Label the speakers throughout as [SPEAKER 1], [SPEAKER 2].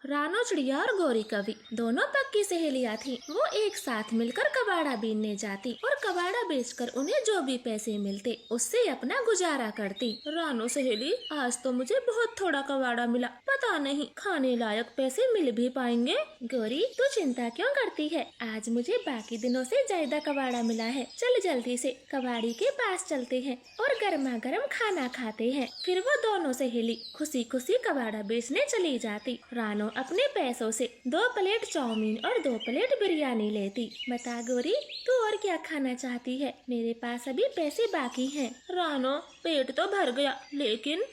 [SPEAKER 1] रानो चिड़िया और गौरी कवि दोनों पक्की सहेलियां थी। वो एक साथ मिलकर कबाड़ा बीनने जाती और कबाड़ा बेचकर उन्हें जो भी पैसे मिलते उससे अपना गुजारा करती। रानो सहेली, आज तो मुझे बहुत थोड़ा कबाड़ा मिला, पता नहीं खाने लायक पैसे मिल भी पाएंगे। गौरी, तू चिंता क्यों करती है? आज मुझे बाकी दिनों से ज्यादा कबाड़ा मिला है। चल जल्दी से कबाड़ी के पास चलते हैं और गर्मा गर्म खाना खाते हैं। फिर वो दोनों सहेली खुशी खुशी कबाड़ा बेचने चली जाती। रानो अपने पैसों से 2 प्लेट चाउमीन और 2 प्लेट बिरयानी लेती। बता गौरी, तू और क्या खाना चाहती है? मेरे पास अभी पैसे बाकी हैं। रानो, पेट तो भर गया, लेकिन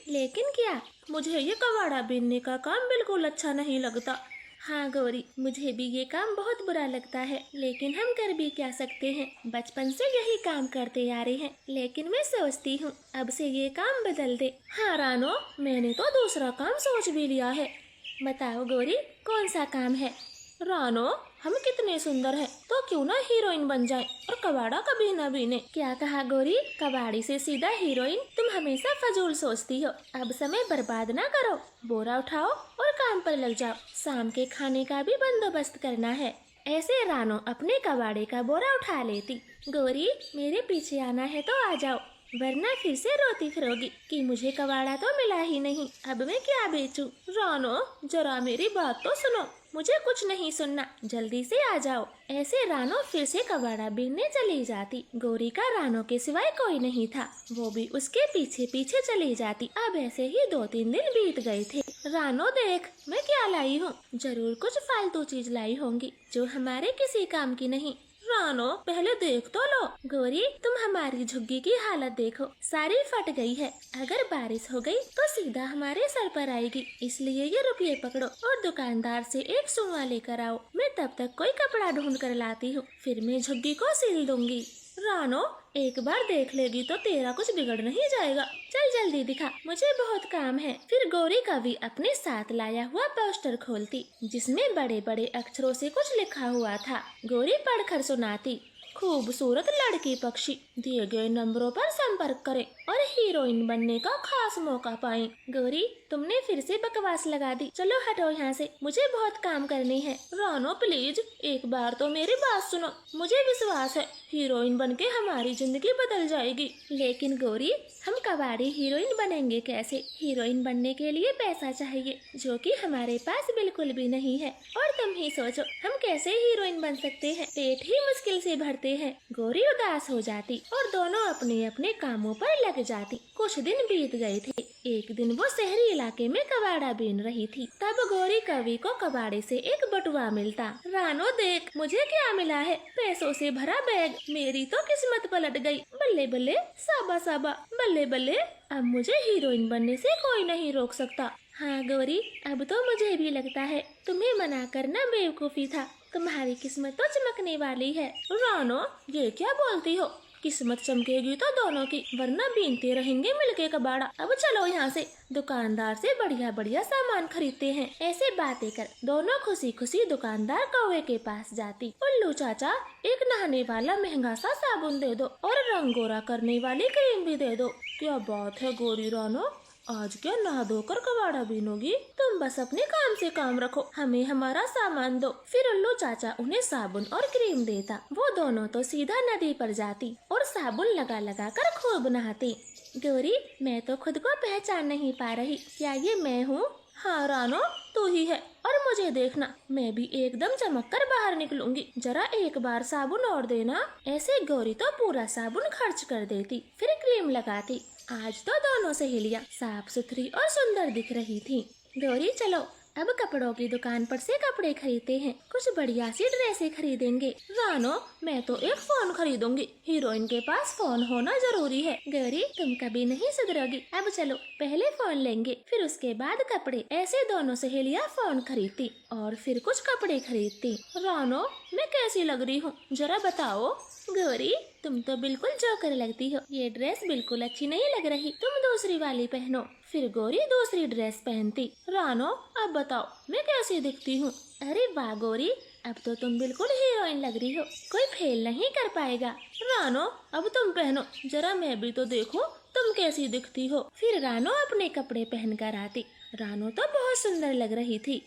[SPEAKER 1] क्या? मुझे ये कबाड़ा बीनने का काम बिल्कुल अच्छा नहीं लगता। हाँ गौरी, मुझे भी ये काम बहुत बुरा लगता है, लेकिन हम कर भी क्या सकते हैं? बचपन से यही काम करते आ रहे हैं, लेकिन मैं सोचती हूँ अब से ये काम बदल दे। हाँ रानो, मैंने तो दूसरा काम सोच भी लिया है। बताओ गौरी, कौन सा काम है? रानो, हम कितने सुंदर हैं, तो क्यों ना हीरोइन बन जाएं और कबाड़ा कभी न बीने। क्या कहा गौरी? कबाड़ी से सीधा हीरोइन? तुम हमेशा फजूल सोचती हो। अब समय बर्बाद ना करो, बोरा उठाओ और काम पर लग जाओ। शाम के खाने का भी बंदोबस्त करना है। ऐसे रानो अपने कबाड़े का बोरा उठा लेती। गौरी, मेरे पीछे आना है तो आ जाओ, वरना फिर से रोती फिरोगी कि मुझे कबाड़ा तो मिला ही नहीं, अब मैं क्या बेचूं। रानो, जरा मेरी बात तो सुनो। मुझे कुछ नहीं सुनना, जल्दी से आ जाओ। ऐसे रानो फिर से कबाड़ा बीनने चली जाती। गौरी का रानो के सिवाय कोई नहीं था, वो भी उसके पीछे पीछे चली जाती। अब ऐसे ही 2-3 दिन बीत गए थे। रानो देख, मैं क्या लाई हूँ। जरूर कुछ फालतू चीज लाई होंगी जो हमारे किसी काम की नहीं। रानो, पहले देख तो लो। गौरी, तुम हमारी झुग्गी की हालत देखो, सारी फट गई है। अगर बारिश हो गई तो सीधा हमारे सर पर आएगी, इसलिए ये रुपये पकड़ो और दुकानदार से एक सुआ लेकर आओ। मैं तब तक कोई कपड़ा ढूंढ कर लाती हूँ, फिर मैं झुग्गी को सिल दूंगी। रानो, एक बार देख लेगी तो तेरा कुछ बिगड़ नहीं जाएगा। चल जल्दी दिखा, मुझे बहुत काम है। फिर गौरी कवि अपने साथ लाया हुआ पोस्टर खोलती, जिसमें बड़े बड़े अक्षरों से कुछ लिखा हुआ था। गौरी पढ़कर सुनाती। खूबसूरत लड़की पक्षी दिए गए नंबरों पर संपर्क करें और हीरोइन बनने का खास मौका पाएं। गौरी, तुमने फिर से बकवास लगा दी, चलो हटो यहाँ से, मुझे बहुत काम करने हैं। रानो प्लीज, एक बार तो मेरी बात सुनो। मुझे विश्वास है हीरोइन बनके हमारी जिंदगी बदल जाएगी। लेकिन गौरी, हम कबाड़ी हीरोइन बनेंगे कैसे? हीरोइन बनने के लिए पैसा चाहिए, जो कि हमारे पास बिल्कुल भी नहीं है। और तुम ही सोचो, हम कैसे हीरोइन बन सकते हैं? पेट ही मुश्किल से भरते हैं। गौरी उदास हो जाती और दोनों अपने अपने कामों पर लग जाती। कुछ दिन बीत गए थे। एक दिन वो शहरी इलाके में कबाड़ा बीन रही थी। तब गौरी कवि को कबाड़े से एक बटुआ मिलता। रानो देख, मुझे क्या मिला है? पैसों से भरा बैग। मेरी तो किस्मत पलट गई। बल्ले बल्ले, साबा साबा, बल्ले बल्ले, अब मुझे हीरोइन बनने से कोई नहीं रोक सकता। हाँ गौरी, अब तो मुझे भी लगता है तुम्हें मना करना बेवकूफी था। तुम्हारी किस्मत तो चमकने वाली है। रानो, ये क्या बोलती हो? किस्मत चमकेगी तो दोनों की, वरना बीनते रहेंगे मिलके कबाड़ा। अब चलो यहाँ से, दुकानदार से बढ़िया बढ़िया सामान खरीदते हैं। ऐसे बातें कर दोनों खुशी खुशी दुकानदार कौवे के पास जाती। उल्लू चाचा, एक नहाने वाला महंगा सा साबुन दे दो और रंग गोरा करने वाली क्रीम भी दे दो। क्या बात है गौरी रानो, आज क्या नहा धोकर कबाड़ा बीनोगी? तुम बस अपने काम से काम रखो, हमें हमारा सामान दो। फिर उल्लू चाचा उन्हें साबुन और क्रीम देता। वो दोनों तो सीधा नदी पर जाती और साबुन लगा लगा कर खूब नहाती। गौरी, मैं तो खुद को पहचान नहीं पा रही, क्या ये मैं हूँ? हाँ रानो, तू ही है। और मुझे देखना, मैं भी एकदम चमक कर बाहर निकलूंगी। जरा एक बार साबुन और देना। ऐसे गौरी तो पूरा साबुन खर्च कर देती, फिर क्रीम लगाती। आज तो दोनों सहेलियां साफ सुथरी और सुंदर दिख रही थी। गौरी चलो, अब कपड़ों की दुकान पर से कपड़े खरीदते हैं, कुछ बढ़िया सी ड्रेसें खरीदेंगे। रानो, मैं तो एक फोन खरीदूंगी, हीरोइन के पास फोन होना जरूरी है। गौरी, तुम कभी नहीं सुधरोगी। अब चलो, पहले फोन लेंगे, फिर उसके बाद कपड़े। ऐसे दोनों सहेलियां फोन खरीदती और फिर कुछ कपड़े खरीदती। रानो, मैं कैसी लग रही हूँ, जरा बताओ। गौरी, तुम तो बिल्कुल जोकर लगती हो, ये ड्रेस बिल्कुल अच्छी नहीं लग रही, तुम दूसरी वाली पहनो। फिर गौरी दूसरी ड्रेस पहनती। रानो, अब बताओ मैं कैसी दिखती हूँ? अरे वाह गौरी, अब तो तुम बिल्कुल हीरोइन लग रही हो, कोई फेल नहीं कर पाएगा। रानो, अब तुम पहनो, जरा मैं भी तो देखूं तुम कैसी दिखती हो। फिर रानो अपने कपड़े पहन कर आती। रानो तो बहुत सुंदर लग रही थी।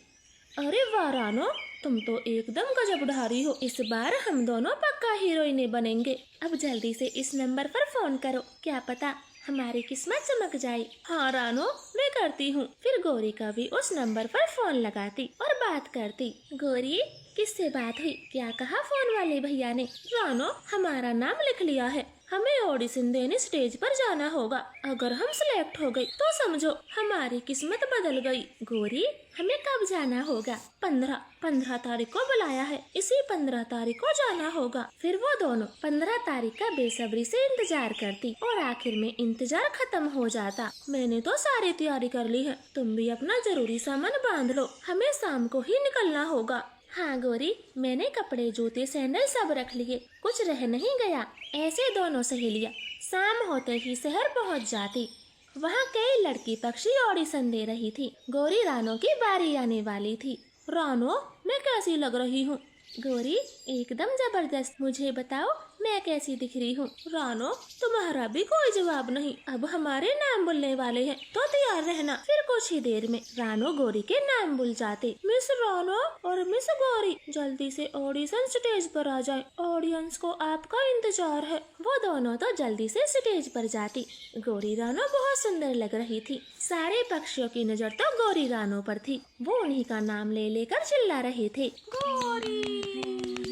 [SPEAKER 1] अरे वाह रानो, तुम तो एकदम गजब ढारी हो। इस बार हम दोनों पक्का हीरोइने बनेंगे। अब जल्दी से इस नंबर पर फोन करो, क्या पता हमारी किस्मत चमक जाए। हाँ रानो, मैं करती हूँ। फिर गौरी का भी उस नंबर पर फोन लगाती और बात करती। गौरी, किससे बात हुई? क्या कहा फोन वाले भैया ने? रानो, हमारा नाम लिख लिया है, हमें ऑडिशन देने स्टेज पर जाना होगा। अगर हम सिलेक्ट हो गए तो समझो हमारी किस्मत बदल गई। गौरी, हमें कब जाना होगा? 15 तारीख को बुलाया है, इसी 15 तारीख को जाना होगा। फिर वो दोनों 15 तारीख का बेसब्री से इंतजार करती और आखिर में इंतजार खत्म हो जाता। मैंने तो सारी तैयारी कर ली है, तुम भी अपना जरूरी सामान बांध लो, हमें शाम को ही निकलना होगा। हाँ गौरी, मैंने कपड़े, जूते, सैंडल सब रख लिए, कुछ रह नहीं गया। ऐसे दोनों सहेलियाँ शाम होते ही शहर पहुँच जाती। वहाँ कई लड़की पक्षी ऑडिशन दे रही थी। गौरी रानो की बारी आने वाली थी। रानो, मैं कैसी लग रही हूँ? गौरी, एकदम जबरदस्त। मुझे बताओ मैं कैसी दिख रही हूँ? रानो, तुम्हारा भी कोई जवाब नहीं। अब हमारे नाम बोलने वाले हैं तो तैयार रहना। फिर कुछ ही देर में रानो गौरी के नाम भूल जाते। मिस रानो और मिस गौरी, जल्दी से ऑडिशन स्टेज पर आ जाए, ऑडियंस को आपका इंतजार है। वो दोनों तो जल्दी से स्टेज पर जाती। गौरी रानो बहुत सुंदर लग रही थी। सारे पक्षियों की नजर तो गौरी रानो पर थी। वो उन्हीं का नाम ले लेकर चिल्ला रहे थे। गौरी,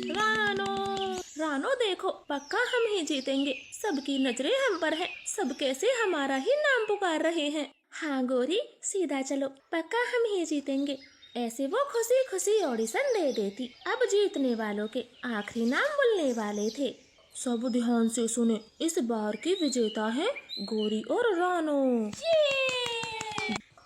[SPEAKER 1] रानो, रानो देखो, पक्का हम ही जीतेंगे। सबकी नजरें हम पर है, सब कैसे हमारा ही नाम पुकार रहे हैं। हाँ गौरी, सीधा चलो, पक्का हम ही जीतेंगे। ऐसे वो खुशी खुशी ऑडिशन दे देती। अब जीतने वालों के आखिरी नाम बोलने वाले थे। सब ध्यान से सुने, इस बार की विजेता है गौरी और रानो।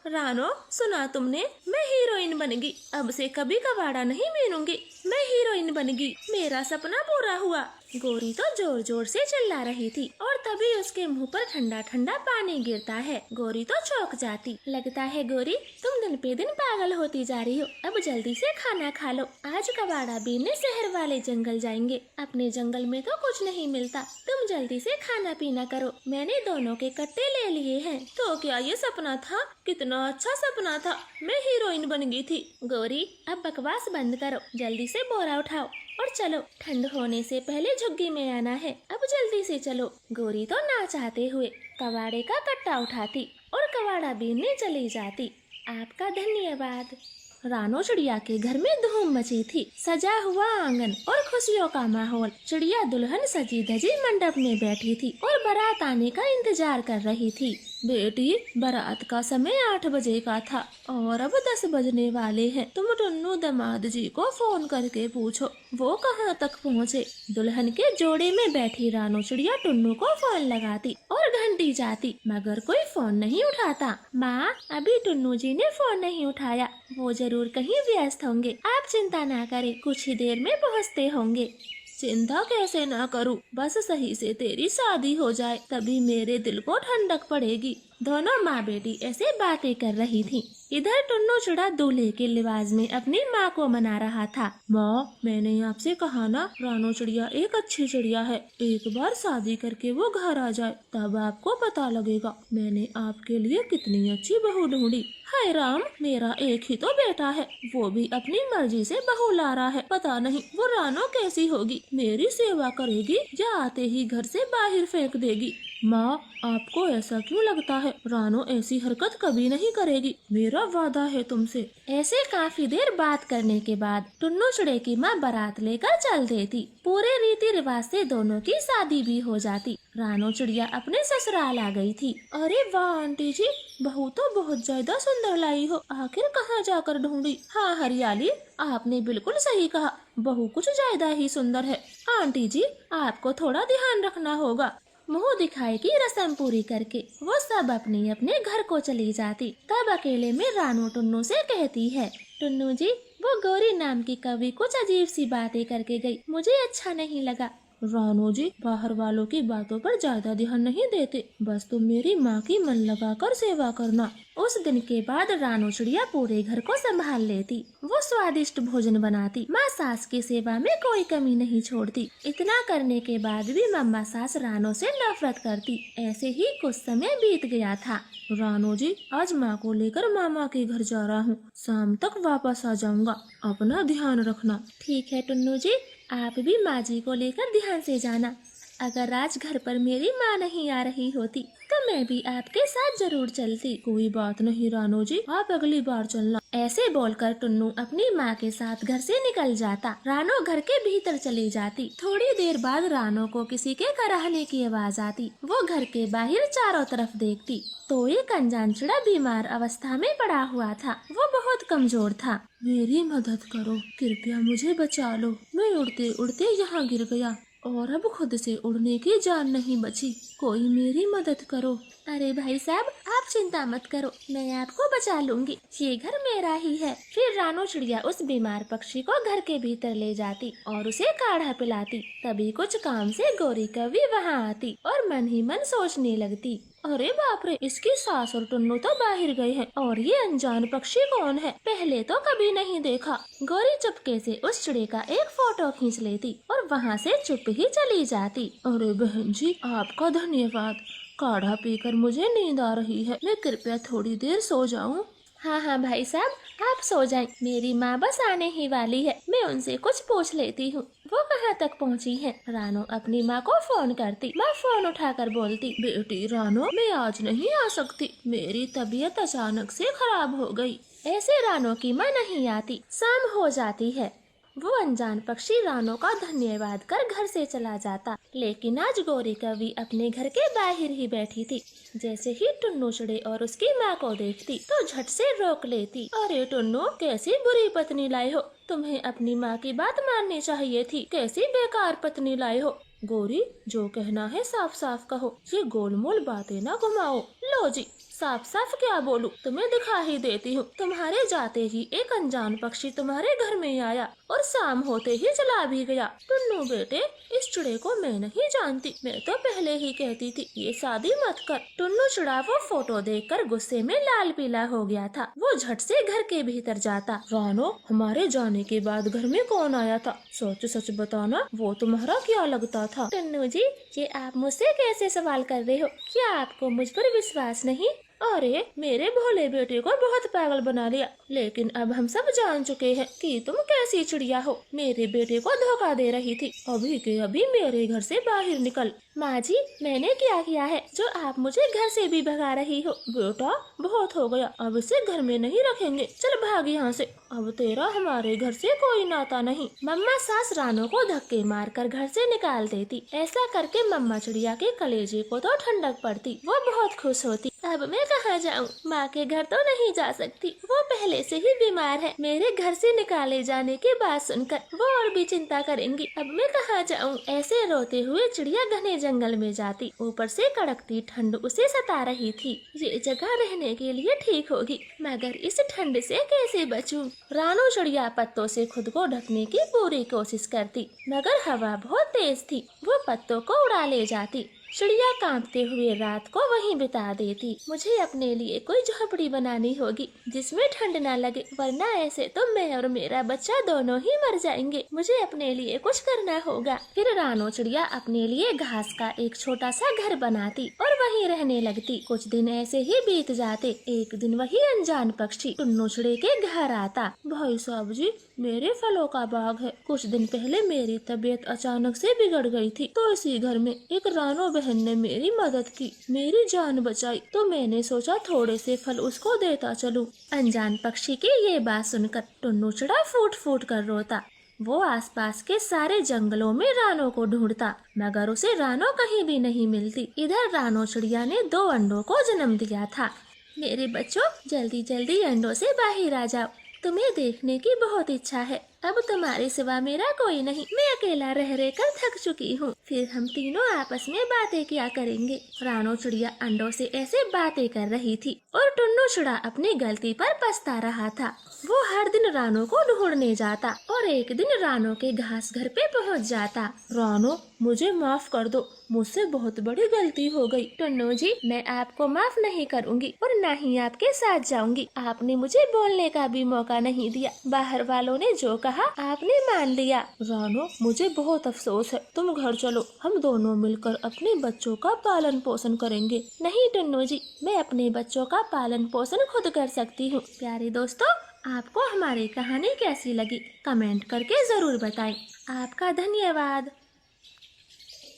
[SPEAKER 1] रानो, सुना तुमने? मैं हीरोइन बनेगी, अब से कभी कबाड़ा नहीं बीनूंगी। मैं हीरोइन बनेगी, मेरा सपना पूरा हुआ। गौरी तो जोर जोर से चिल्ला रही थी और तभी उसके मुंह पर ठंडा ठंडा पानी गिरता है। गौरी तो चौंक जाती। लगता है गौरी, तुम दिन पे दिन पागल होती जा रही हो। अब जल्दी से खाना खा लो, आज कबाड़ा बीनने शहर वाले जंगल जाएंगे। अपने जंगल में तो कुछ नहीं मिलता, तुम जल्दी से खाना पीना करो। मैंने दोनों के कट्टे ले लिए हैं। तो क्या ये सपना था? कितना अच्छा सपना था, मैं हीरोइन बन गई थी। गौरी, अब बकवास बंद करो, जल्दी से बोरा उठाओ और चलो, ठंड होने से पहले झुग्गी में आना है। अब जल्दी से चलो। गौरी तो ना चाहते हुए कबाड़े का कट्टा उठाती और कबाड़ा बीनने चली जाती। आपका धन्यवाद। रानो चिड़िया के घर में धूम मची थी। सजा हुआ आंगन और खुशियों का माहौल। चिड़िया दुल्हन सजी धजी मंडप में बैठी थी और बारात आने का इंतजार कर रही थी। बेटी, बारात का समय 8 बजे का था और अब 10 बजने वाले हैं। तुम टुन्नू दामाद जी को फोन करके पूछो वो कहाँ तक पहुँचे। दुल्हन के जोड़े में बैठी रानो चिड़िया टुन्नू को फोन लगाती और घंटी जाती, मगर कोई फोन नहीं उठाता। माँ, अभी टुन्नू जी ने फोन नहीं उठाया, वो जरूर कहीं व्यस्त होंगे। आप चिंता ना करें, कुछ ही देर में पहुँचते होंगे। चिंता कैसे ना करूं, बस सही से तेरी शादी हो जाए, तभी मेरे दिल को ठंडक पड़ेगी। दोनों माँ बेटी ऐसे बातें कर रही थी। इधर टुन्नू चिड़ा दूल्हे के लिबास में अपनी माँ को मना रहा था। माँ, मैंने आपसे कहा ना, रानो चिड़िया एक अच्छी चिड़िया है। एक बार शादी करके वो घर आ जाए, तब आपको पता लगेगा मैंने आपके लिए कितनी अच्छी बहू ढूंढी। हाय राम, मेरा एक ही तो बेटा है, वो भी अपनी मर्जी से बहू ला रहा है। पता नहीं वो रानो कैसी होगी, मेरी सेवा करेगी या आते ही घर से बाहर फेंक देगी। माँ, आपको ऐसा क्यों लगता है? रानो ऐसी हरकत कभी नहीं करेगी, मेरा वादा है तुमसे। ऐसे काफी देर बात करने के बाद टुन्नू चिड़े की माँ बारात लेकर चल देती। पूरे रीति रिवाज से दोनों की शादी भी हो जाती। रानो चिड़िया अपने ससुराल आ गई थी। अरे वाह आंटी जी, बहू तो बहुत ज्यादा सुंदर लाई हो, आखिर कहाँ जाकर ढूंढी? हाँ हरियाली, आपने बिल्कुल सही कहा, बहू कुछ ज्यादा ही सुंदर है। आंटी जी, आपको थोड़ा ध्यान रखना होगा। मुंह दिखाई की रस्म पूरी करके वो सब अपने अपने घर को चली जाती। तब अकेले में रानो टुन्नू से कहती है, टुन्नू जी, वो गौरी नाम की कवि कुछ अजीब सी बातें करके गई, मुझे अच्छा नहीं लगा। रानो जी, बाहर वालों की बातों पर ज्यादा ध्यान नहीं देते, बस तुम मेरी माँ की मन लगाकर सेवा करना। उस दिन के बाद रानो चिड़िया पूरे घर को संभाल लेती। वो स्वादिष्ट भोजन बनाती, माँ सास की सेवा में कोई कमी नहीं छोड़ती। इतना करने के बाद भी मम्मा सास रानो से नफरत करती। ऐसे ही कुछ समय बीत गया था। रानो जी, आज माँ को लेकर मामा के घर जा रहा हूँ, शाम तक वापस आ जाऊंगा, अपना ध्यान रखना। ठीक है टुन्नू जी, आप भी माँ जी को लेकर ध्यान से जाना। अगर आज घर पर मेरी माँ नहीं आ रही होती तो मैं भी आपके साथ जरूर चलती। कोई बात नहीं रानो जी, आप अगली बार चलना। ऐसे बोलकर टुन्नू अपनी माँ के साथ घर से निकल जाता। रानो घर के भीतर चली जाती। थोड़ी देर बाद रानो को किसी के कराहने की आवाज आती। वो घर के बाहर चारों तरफ देखती तो एक अनजान चिड़ा बीमार अवस्था में पड़ा हुआ था। वो बहुत कमजोर था। मेरी मदद करो, कृपया मुझे बचा लो, मैं उड़ते उड़ते यहाँ गिर गया और अब खुद से उड़ने की जान नहीं बची, कोई मेरी मदद करो। अरे भाई साहब, आप चिंता मत करो, मैं आपको बचा लूंगी, ये घर मेरा ही है। फिर रानो चिड़िया उस बीमार पक्षी को घर के भीतर ले जाती और उसे काढ़ा पिलाती। तभी कुछ काम से गौरी कवि वहाँ आती और मन ही मन सोचने लगती, अरे बाप रे, इसकी सास और टुन्नू तो बाहर गए हैं और ये अनजान पक्षी कौन है, पहले तो कभी नहीं देखा। गौरी चुपके से उस चिड़े का एक फोटो खींच लेती और वहाँ से चुप ही चली जाती। अरे बहन जी, आपका धन्यवाद, काढ़ा पीकर मुझे नींद आ रही है, मैं कृपया थोड़ी देर सो जाऊं। हाँ हाँ भाई साहब, आप सो जाएं, मेरी माँ बस आने ही वाली है, मैं उनसे कुछ पूछ लेती हूँ वो कहाँ तक पहुँची है। रानो अपनी माँ को फोन करती। माँ फोन उठाकर बोलती, बेटी रानो, मैं आज नहीं आ सकती, मेरी तबीयत अचानक से खराब हो गई। ऐसे रानो की माँ नहीं आती। शाम हो जाती है। वो अनजान पक्षी रानो का धन्यवाद कर घर से चला जाता। लेकिन आज गौरी कवि अपने घर के बाहर ही बैठी थी। जैसे ही टुन्नू चिड़े और उसकी माँ को देखती तो झट से रोक लेती। अरे टुन्नू, कैसी बुरी पत्नी लाए हो, तुम्हें अपनी माँ की बात माननी चाहिए थी, कैसी बेकार पत्नी लाए हो। गौरी, जो कहना है साफ साफ कहो, ये गोलमोल बातें ना घुमाओ। लो जी, साफ साफ क्या बोलूं, तुम्हें दिखा ही देती हूँ। तुम्हारे जाते ही एक अनजान पक्षी तुम्हारे घर में आया और शाम होते ही चला भी गया। टुन्नू बेटे, इस चिड़े को मैं नहीं जानती, मैं तो पहले ही कहती थी ये शादी मत कर। टुन्नू चिड़ा वो फोटो देखकर गुस्से में लाल पीला हो गया था। वो झट से घर के भीतर जाता। रानो, हमारे जाने के बाद घर में कौन आया था, सच सच बताना, वो तुम्हारा क्या लगता था। टुन्नू जी, ये आप मुझसे कैसे सवाल कर रहे हो, क्या आपको मुझ पर विश्वास नहीं। अरे, मेरे भोले बेटे को बहुत पागल बना लिया, लेकिन अब हम सब जान चुके हैं कि तुम कैसी चिड़िया हो, मेरे बेटे को धोखा दे रही थी। अभी के अभी मेरे घर से बाहर निकल। माँ जी, मैंने क्या किया है जो आप मुझे घर से भी भगा रही हो। बेटा, बहुत हो गया, अब इसे घर में नहीं रखेंगे, चल भाग यहाँ से, अब तेरा हमारे घर से कोई नाता नहीं। मम्मा सास रानो को धक्के मारकर घर से निकाल देती। ऐसा करके मम्मा चिड़िया के कलेजे को तो ठंडक पड़ती। वो बहुत खुश होती। अब मैं कहाँ जाऊँ, माँ के घर तो नहीं जा सकती, वो पहले से ही बीमार है। मेरे घर से निकाले जाने की बात सुनकर वो और भी चिंता करेंगी। अब मैं कहाँ जाऊँ। ऐसे रोते हुए चिड़िया घने जंगल में जाती। ऊपर से कड़कती ठंड उसे सता रही थी। ये जगह रहने के लिए ठीक होगी, मगर इस ठंड से कैसे बचूं। रानो चिड़िया पत्तों से खुद को ढकने की पूरी कोशिश करती, मगर हवा बहुत तेज थी। वो पत्तों को उड़ा ले जाती। चिड़िया कांपते हुए रात को वहीं बिता देती। मुझे अपने लिए कोई झोपड़ी बनानी होगी जिसमें ठंड न लगे, वरना ऐसे तो मैं और मेरा बच्चा दोनों ही मर जाएंगे। मुझे अपने लिए कुछ करना होगा। फिर रानो चिड़िया अपने लिए घास का एक छोटा सा घर बनाती और वहीं रहने लगती। कुछ दिन ऐसे ही बीत जाते। एक दिन वही अनजान पक्षी टुन्नू चिड़े के घर आता। भाई साहब जी, मेरे फलों का बाग है, कुछ दिन पहले मेरी तबीयत अचानक से बिगड़ गई थी, तो इसी घर में एक रानो बहन ने मेरी मदद की, मेरी जान बचाई, तो मैंने सोचा थोड़े से फल उसको देता चलूं। अनजान पक्षी की ये बात सुनकर टुन्नू चिड़ा फूट फूट कर रोता। वो आसपास के सारे जंगलों में रानो को ढूंढता, मगर उसे रानो कहीं भी नहीं मिलती। इधर रानो चिड़िया ने 2 अंडों को जन्म दिया था। मेरे बच्चों, जल्दी जल्दी अंडों से बाहर आ जाओ, तुम्हें देखने की बहुत इच्छा है। अब तुम्हारे सिवा मेरा कोई नहीं, मैं अकेला रह रह कर थक चुकी हूँ। फिर हम तीनों आपस में बातें क्या करेंगे। रानो चिड़िया अंडों से ऐसे बातें कर रही थी और टुन्नू चिड़ा अपनी गलती पर पछता रहा था। वो हर दिन रानो को ढूंढने जाता और एक दिन रानो के घास घर पे पहुँच जाता। रानो, मुझे माफ कर दो, मुझसे बहुत बड़ी गलती हो गई। टुन्नू जी, मैं आपको माफ नहीं करूंगी और न ही आपके साथ जाऊंगी। आपने मुझे बोलने का भी मौका नहीं दिया। बाहर वालों ने जो कहा आपने मान लिया। रानो, मुझे बहुत अफसोस है, तुम घर चलो, हम दोनों मिलकर अपने बच्चों का पालन पोषण करेंगे। नहीं टुन्नू जी, मैं अपने बच्चों का पालन पोषण खुद कर सकती हूँ। प्यारे दोस्तों, आपको हमारी कहानी कैसी लगी कमेंट करके जरूर बताएं। आपका धन्यवाद।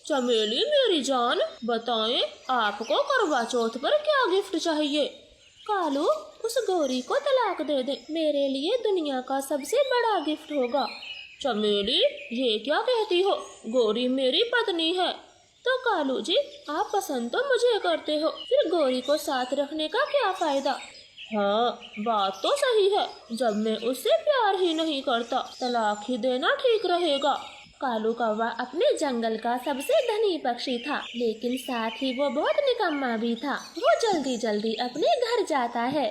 [SPEAKER 2] चमेली मेरी जान, बताएं आपको करवा चौथ पर क्या गिफ्ट चाहिए?
[SPEAKER 1] कालू, उस गौरी को तलाक दे दे, मेरे लिए दुनिया का सबसे बड़ा गिफ्ट होगा।
[SPEAKER 2] चमेली, ये क्या कहती हो? गौरी मेरी पत्नी है।
[SPEAKER 1] तो कालू जी, आप पसंद तो मुझे करते हो, फिर गौरी को साथ रखने का क्या फायदा?
[SPEAKER 2] हाँ, बात तो सही है। जब मैं उससे प्यार ही नहीं करता, तलाक ही देना ठीक रहेगा।
[SPEAKER 1] कालू कौवा अपने जंगल का सबसे धनी पक्षी था, लेकिन साथ ही वो बहुत निकम्मा भी था। वो जल्दी जल्दी अपने घर जाता है।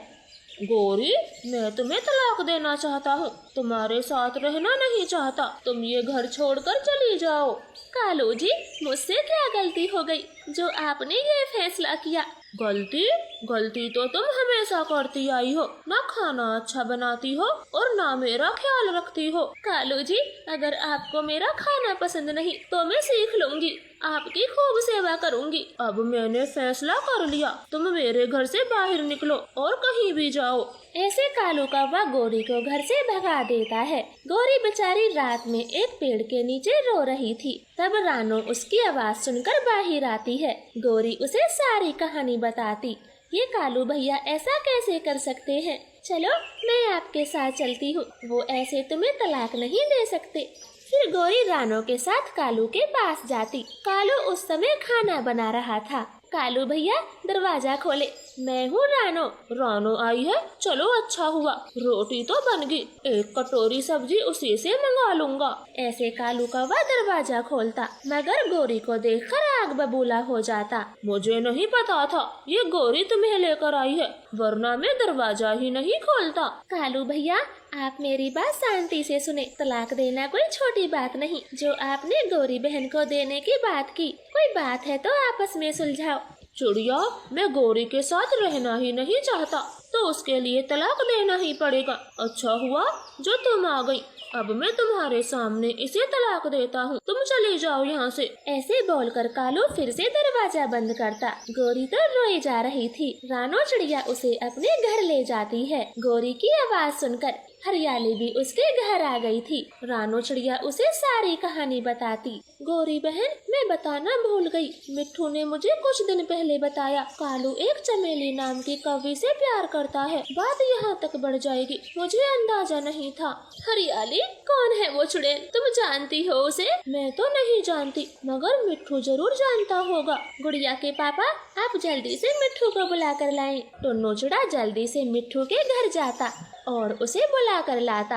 [SPEAKER 2] गौरी, मैं तुम्हें तलाक देना चाहता हूँ, तुम्हारे साथ रहना नहीं चाहता। तुम ये घर छोड़कर चली जाओ।
[SPEAKER 1] कालू जी, मुझसे क्या गलती हो गई जो आपने ये फैसला किया?
[SPEAKER 2] गलती तो तुम हमेशा करती आई हो। ना खाना अच्छा बनाती हो और ना मेरा ख्याल रखती हो।
[SPEAKER 1] कालू जी, अगर आपको मेरा खाना पसंद नहीं तो मैं सीख लूंगी, आपकी खूब सेवा करूंगी।
[SPEAKER 2] अब मैंने फैसला कर लिया, तुम मेरे घर से बाहर निकलो और कहीं भी जाओ।
[SPEAKER 1] ऐसे कालू कौवा गौरी को घर से भगा देता है। गौरी बेचारी रात में एक पेड़ के नीचे रो रही थी। तब रानो उसकी आवाज सुनकर बाहर आती है। गौरी उसे सारी कहानी बताती। ये कालू भैया ऐसा कैसे कर सकते हैं? चलो, मैं आपके साथ चलती हूँ, वो ऐसे तुम्हें तलाक नहीं दे सकते। फिर गौरी रानो के साथ कालू के पास जाती। कालू उस समय खाना बना रहा था। कालू भैया, दरवाजा खोले, मैं हूँ रानो।
[SPEAKER 2] रानो आई है, चलो अच्छा हुआ, रोटी तो बन गई, एक कटोरी सब्जी उसी से मंगा लूंगा।
[SPEAKER 1] ऐसे कालू कौवा दरवाजा खोलता, मगर गौरी को देखकर आग बबूला हो जाता।
[SPEAKER 2] मुझे नहीं पता था ये गौरी तुम्हें लेकर आई है, वरना मैं दरवाजा ही नहीं खोलता।
[SPEAKER 1] कालू भैया, आप मेरी बात शांति से सुने। तलाक देना कोई छोटी बात नहीं। जो आपने गौरी बहन को देने की बात की, कोई बात है तो आपस में सुलझाओ।
[SPEAKER 2] चिड़िया, मैं गौरी के साथ रहना ही नहीं चाहता, तो उसके लिए तलाक देना ही पड़ेगा। अच्छा हुआ जो तुम आ गई, अब मैं तुम्हारे सामने इसे तलाक देता हूँ, तुम चले जाओ यहाँ से।
[SPEAKER 1] ऐसे बोलकर कालू फिर से दरवाजा बंद करता। गौरी तो रोई जा रही थी। रानो चिड़िया उसे अपने घर ले जाती है। गौरी की आवाज सुनकर हरियाली भी उसके घर आ गई थी। रानो चिड़िया उसे सारी कहानी बताती। गौरी बहन, मैं बताना भूल गई, मिट्ठू ने मुझे कुछ दिन पहले बताया कालू एक चमेली नाम की कवि से प्यार करता है। बात यहाँ तक बढ़ जाएगी, मुझे अंदाजा नहीं था। हरियाली, कौन है वो चुड़ैल? तुम जानती हो उसे? मैं तो नहीं जानती, मगर मिट्ठू जरूर जानता होगा। गुड़िया के पापा, आप जल्दी से मिट्ठू को बुला कर लाएं। टुन्नू चिड़ा जल्दी से मिट्ठू के घर जाता और उसे बुला कर लाता।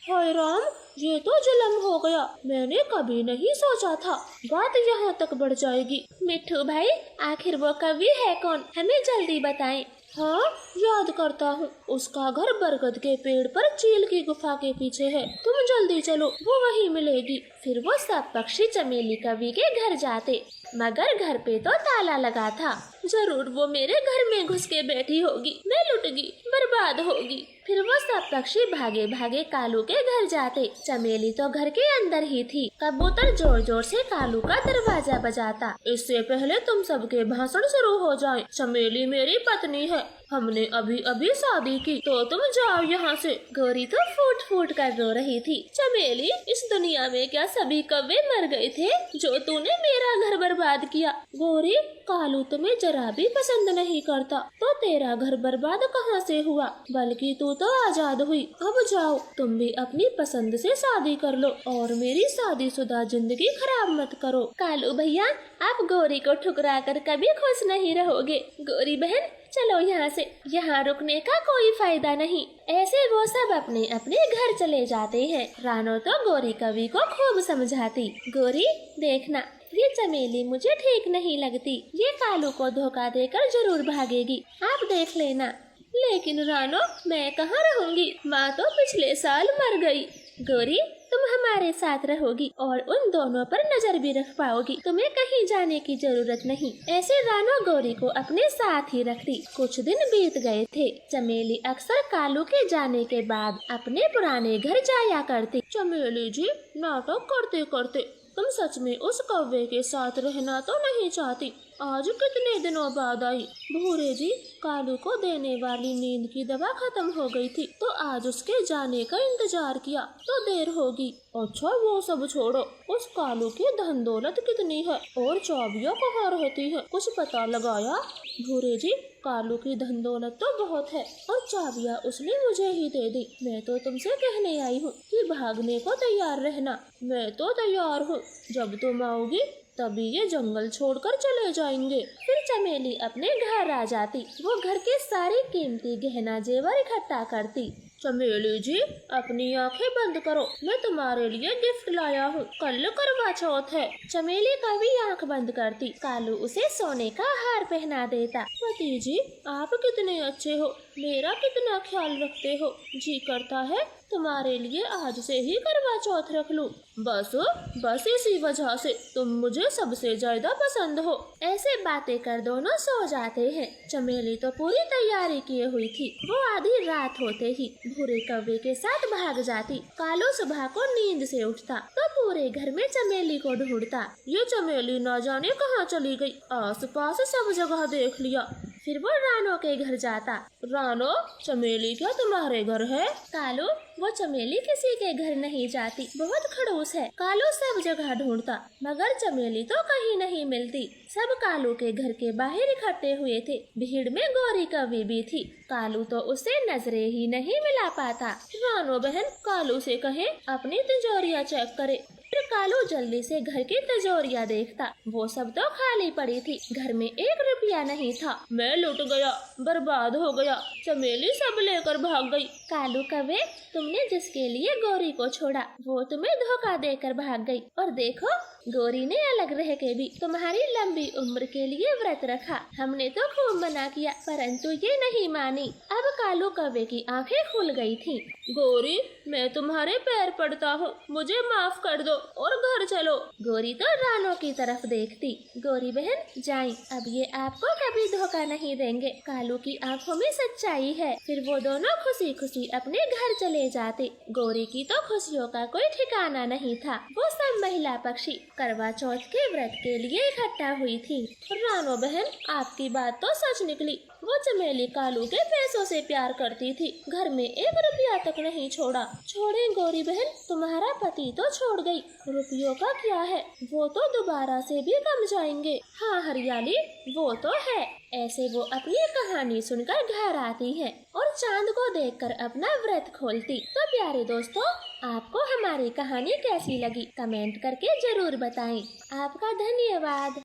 [SPEAKER 2] हाय राम, ये तो जुल्म हो गया, मैंने कभी नहीं सोचा था बात यहाँ तक बढ़ जाएगी।
[SPEAKER 1] मिट्ठू भाई, आखिर वो कवि है कौन? हमें जल्दी बताएं।
[SPEAKER 2] हाँ, याद करता हूँ, उसका घर बरगद के पेड़ पर चील की गुफा के पीछे है, तुम जल्दी चलो, वो वहीं मिलेगी।
[SPEAKER 1] फिर वो सब पक्षी चमेली कवि के घर जाते, मगर घर पे तो ताला लगा था। जरूर वो मेरे घर में घुस के बैठी होगी, मैं लुटगी, बर्बाद होगी। फिर वो सब पक्षी भागे भागे कालू के घर जाते। चमेली तो घर के अंदर ही थी। कबूतर जोर जोर से कालू का दरवाजा बजाता।
[SPEAKER 2] इससे पहले तुम सबके भाषण शुरू हो जाए, चमेली मेरी पत्नी है, हमने अभी अभी शादी की, तो तुम जाओ यहाँ से।
[SPEAKER 1] गौरी तो फूट फूट कर रो रही थी। चमेली, इस दुनिया में क्या सभी कौवे मर गए थे जो तूने मेरा घर बर्बाद किया?
[SPEAKER 2] गौरी, कालू तुम्हें जरा भी पसंद नहीं करता, तो तेरा घर बर्बाद कहाँ से हुआ? बल्कि तू तो आजाद हुई। अब जाओ, तुम भी अपनी पसंद से शादी कर लो और मेरी शादीशुदा जिंदगी खराब मत करो।
[SPEAKER 1] कालू भैया, आप गौरी को ठुकरा कर कभी खुश नहीं रहोगे। गौरी बहन, चलो यहाँ से, यहाँ रुकने का कोई फायदा नहीं। ऐसे वो सब अपने अपने घर चले जाते हैं। रानो तो गौरी कवि को खूब समझाती। गौरी, देखना, ये चमेली मुझे ठीक नहीं लगती, ये कालू को धोखा देकर जरूर भागेगी, आप देख लेना। लेकिन रानो, मैं कहाँ रहूंगी, माँ तो पिछले साल मर गई। गौरी, तुम
[SPEAKER 2] हमारे साथ रहोगी और उन दोनों पर नजर भी रख पाओगी। तुम्हें कहीं जाने की जरूरत नहीं। ऐसे रानो गौरी को अपने साथ ही रखती। कुछ दिन बीत गए थे। चमेली अक्सर कालू के जाने के बाद अपने पुराने घर जाया करती। चमेली जी, नाटक करते करते तुम सच में उस कौवे के साथ रहना तो नहीं चाहती? आज कितने दिनों बाद आई। भूरे जी, कालू को देने वाली नींद की दवा खत्म हो गई थी तो आज उसके जाने का इंतजार किया तो देर होगी। अच्छा वो सब छोड़ो, उस कालू की धन दौलत कितनी है और चाबियाँ कहाँ रहती है, कुछ पता लगाया? भूरे जी, कालू की धन दौलत तो बहुत है और चाबियाँ उसने मुझे ही दे दी। मैं तो तुमसे कहने आई हूँ कि भागने को तैयार रहना। मैं तो तैयार हूँ, जब तुम आओगी तभी ये जंगल छोड़कर चले जाएंगे। फिर चमेली अपने घर आ जाती। वो घर के सारे कीमती गहना जेवर इकट्ठा करती। चमेली जी, अपनी आंखें बंद करो, मैं तुम्हारे लिए गिफ्ट लाया हूँ। कल करवा चौथ है। चमेली कभी आंख बंद करती। कालू उसे सोने का हार पहना देता। पति जी, आप कितने अच्छे हो, मेरा कितना ख्याल रखते हो। जी करता है तुम्हारे लिए आज से ही करवा चौथ रख लूं। बस इसी वजह से तुम मुझे सबसे ज्यादा पसंद हो। ऐसे बातें कर दोनों सो जाते हैं। चमेली तो पूरी तैयारी किए हुई थी। वो आधी रात होते ही भूरे कौवे के साथ भाग जाती। कालू सुबह को नींद से उठता तो पूरे घर में चमेली को ढूंढता। ये चमेली न जाने कहाँ चली गई, आस पास सब जगह देख लिया। फिर वो रानो के घर जाता। रानो, चमेली क्या तुम्हारे घर है? कालू, वो चमेली किसी के घर नहीं जाती, बहुत खड़ूस है। कालू सब जगह ढूंढता मगर चमेली तो कहीं नहीं मिलती। सब कालू के घर के बाहर इकट्ठे हुए थे। भीड़ में गौरी कौवी भी थी। कालू तो उसे नजरे ही नहीं मिला पाता। रानो बहन, कालू से कहें अपनी तिजोरियाँ चेक करे। फिर कालू जल्दी से घर की तिजोरियाँ देखता। वो सब तो खाली पड़ी थी। घर में 1 रुपया नहीं था। मैं लुट गया, बर्बाद हो गया, चमेली सब लेकर भाग गई। कालू कौवे, तुमने जिसके लिए गौरी को छोड़ा वो तुम्हें धोखा देकर भाग गई। और देखो, गौरी ने अलग रह के भी तुम्हारी लंबी उम्र के लिए व्रत रखा। हमने तो खूब मना किया परंतु ये नहीं मानी। अब कालू कौवे की आंखें खुल गई थी। गौरी, मैं तुम्हारे पैर पड़ता हूँ, मुझे माफ कर दो और घर चलो। गौरी तो रानो की तरफ देखती। गौरी बहन जाएं, अब ये आपको कभी धोखा नहीं देंगे। कालू की आंखों में सच्चाई है। फिर वो दोनों खुशी खुशी अपने घर चले जाते। गौरी की तो खुशियों का कोई ठिकाना नहीं था। वो सब महिला पक्षी करवा चौथ के व्रत के लिए इकट्ठा हुई थी। रानो बहन, आपकी बात तो सच निकली। वो चमेली कालू के पैसों से प्यार करती थी, घर में 1 रुपया तक नहीं छोड़ा। छोड़े गौरी बहन, तुम्हारा पति तो छोड़ गई, रुपयों का क्या है, वो तो दोबारा से भी कम जाएंगे। हाँ हरियाली, वो तो है। ऐसे वो अपनी कहानी सुनकर घर आती है और चांद को देखकर अपना व्रत खोलती। तो प्यारे दोस्तों, आपको हमारी कहानी कैसी लगी कमेंट करके जरूर बताएं। आपका धन्यवाद।